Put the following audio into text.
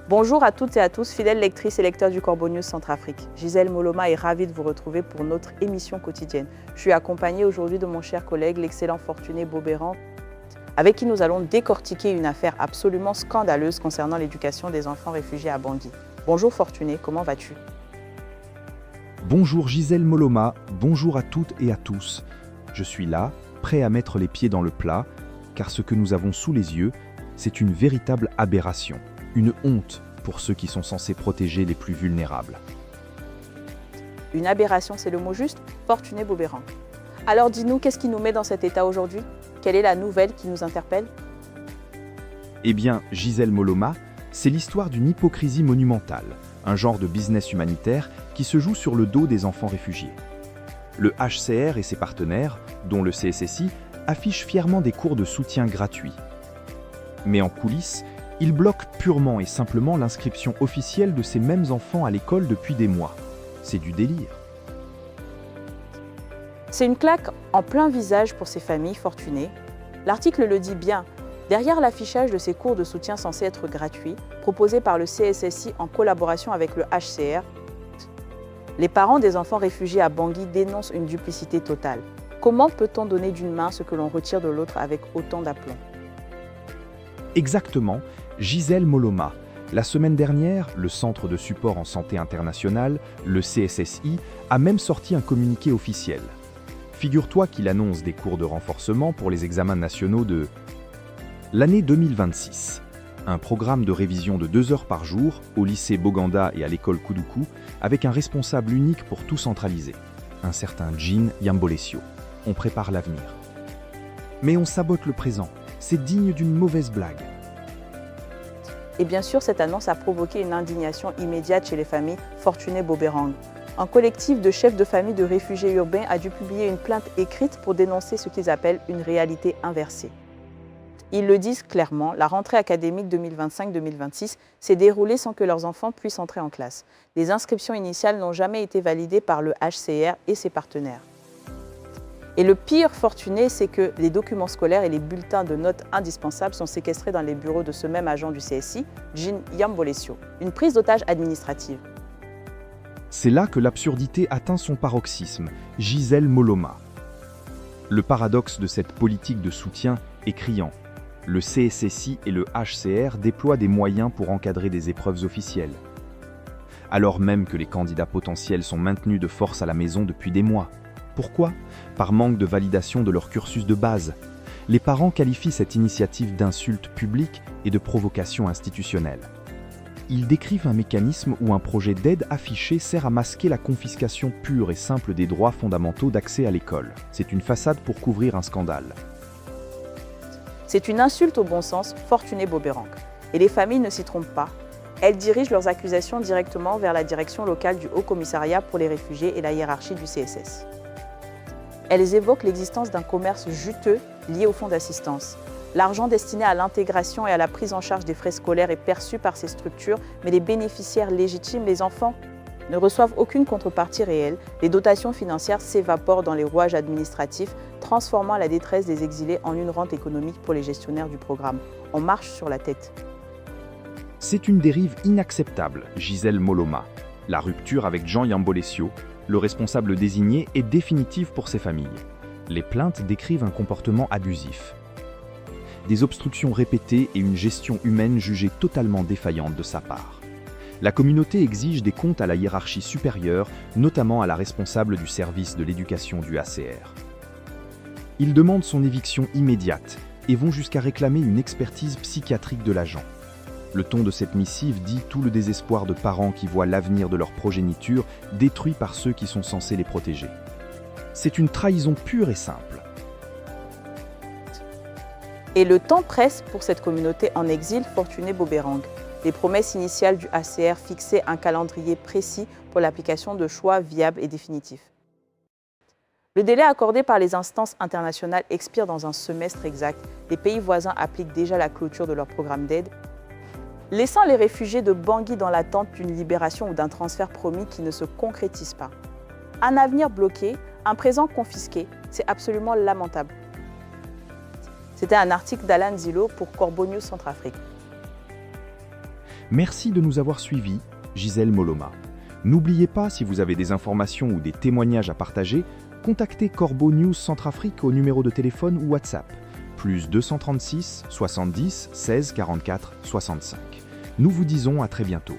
Bonjour à toutes et à tous, fidèles lectrices et lecteurs du Corbeau News Centrafrique. Gisèle Moloma est ravie de vous retrouver pour notre émission quotidienne. Je suis accompagnée aujourd'hui de mon cher collègue, l'excellent Fortuné Bobéran, avec qui nous allons décortiquer une affaire absolument scandaleuse concernant l'éducation des enfants réfugiés à Bangui. Bonjour Fortuné, comment vas-tu? Bonjour Gisèle Moloma, bonjour à toutes et à tous. Je suis là, prêt à mettre les pieds dans le plat, car ce que nous avons sous les yeux, c'est une véritable aberration. Une honte pour ceux qui sont censés protéger les plus vulnérables. Une aberration, c'est le mot juste? Fortuné Bobéran. Alors dis-nous, qu'est-ce qui nous met dans cet état aujourd'hui? Quelle est la nouvelle qui nous interpelle? Eh bien, Gisèle Moloma, c'est l'histoire d'une hypocrisie monumentale, un genre de business humanitaire qui se joue sur le dos des enfants réfugiés. Le HCR et ses partenaires, dont le CSSI, affichent fièrement des cours de soutien gratuits. Mais en coulisses, il bloque purement et simplement l'inscription officielle de ces mêmes enfants à l'école depuis des mois. C'est du délire. C'est une claque en plein visage pour ces familles fortunées. L'article le dit bien, derrière l'affichage de ces cours de soutien censés être gratuits, proposés par le CSSI en collaboration avec le HCR, les parents des enfants réfugiés à Bangui dénoncent une duplicité totale. Comment peut-on donner d'une main ce que l'on retire de l'autre avec autant d'aplomb? Exactement, Gisèle Moloma. La semaine dernière, le Centre de support en santé international, le CSSI, a même sorti un communiqué officiel. Figure-toi qu'il annonce des cours de renforcement pour les examens nationaux de l'année 2026. Un programme de révision de 2 heures par jour au lycée Boganda et à l'école Koudoukou, avec un responsable unique pour tout centraliser, un certain Jean Yambolesio. On prépare l'avenir. Mais on sabote le présent. C'est digne d'une mauvaise blague. Et bien sûr, cette annonce a provoqué une indignation immédiate chez les familles Fortuné Bobérang. Un collectif de chefs de famille de réfugiés urbains a dû publier une plainte écrite pour dénoncer ce qu'ils appellent une réalité inversée. Ils le disent clairement, la rentrée académique 2025-2026 s'est déroulée sans que leurs enfants puissent entrer en classe. Les inscriptions initiales n'ont jamais été validées par le HCR et ses partenaires. Et le pire, Fortuné, c'est que les documents scolaires et les bulletins de notes indispensables sont séquestrés dans les bureaux de ce même agent du CSI, Jean Yambolesio. Une prise d'otage administrative. C'est là que l'absurdité atteint son paroxysme, Gisèle Moloma. Le paradoxe de cette politique de soutien est criant. Le CSSI et le HCR déploient des moyens pour encadrer des épreuves officielles. Alors même que les candidats potentiels sont maintenus de force à la maison depuis des mois. Pourquoi? Par manque de validation de leur cursus de base. Les parents qualifient cette initiative d'insulte publique et de provocation institutionnelle. Ils décrivent un mécanisme où un projet d'aide affiché sert à masquer la confiscation pure et simple des droits fondamentaux d'accès à l'école. C'est une façade pour couvrir un scandale. C'est une insulte au bon sens, Fortuné Bobérang. Et les familles ne s'y trompent pas. Elles dirigent leurs accusations directement vers la direction locale du Haut Commissariat pour les réfugiés et la hiérarchie du CSS. Elles évoquent l'existence d'un commerce juteux lié au fonds d'assistance. L'argent destiné à l'intégration et à la prise en charge des frais scolaires est perçu par ces structures, mais les bénéficiaires légitimes, les enfants, ne reçoivent aucune contrepartie réelle. Les dotations financières s'évaporent dans les rouages administratifs, transformant la détresse des exilés en une rente économique pour les gestionnaires du programme. On marche sur la tête. C'est une dérive inacceptable, Gisèle Moloma. La rupture avec Jean Yambolesio, le responsable désigné, est définitive pour ces familles. Les plaintes décrivent un comportement abusif. Des obstructions répétées et une gestion humaine jugée totalement défaillante de sa part. La communauté exige des comptes à la hiérarchie supérieure, notamment à la responsable du service de l'éducation du HCR. Ils demandent son éviction immédiate et vont jusqu'à réclamer une expertise psychiatrique de l'agent. Le ton de cette missive dit tout le désespoir de parents qui voient l'avenir de leur progéniture détruit par ceux qui sont censés les protéger. C'est une trahison pure et simple. Et le temps presse pour cette communauté en exil, Fortuné Bobérang. Les promesses initiales du HCR fixaient un calendrier précis pour l'application de choix viables et définitifs. Le délai accordé par les instances internationales expire dans un semestre exact. Les pays voisins appliquent déjà la clôture de leur programme d'aide, laissant les réfugiés de Bangui dans l'attente d'une libération ou d'un transfert promis qui ne se concrétise pas. Un avenir bloqué, un présent confisqué, c'est absolument lamentable. C'était un article d'Alan Zillow pour Corbeau News Centrafrique. Merci de nous avoir suivis, Gisèle Moloma. N'oubliez pas, si vous avez des informations ou des témoignages à partager, contactez Corbeau News Centrafrique au numéro de téléphone ou WhatsApp, plus 236 70 16 44 65. Nous vous disons à très bientôt.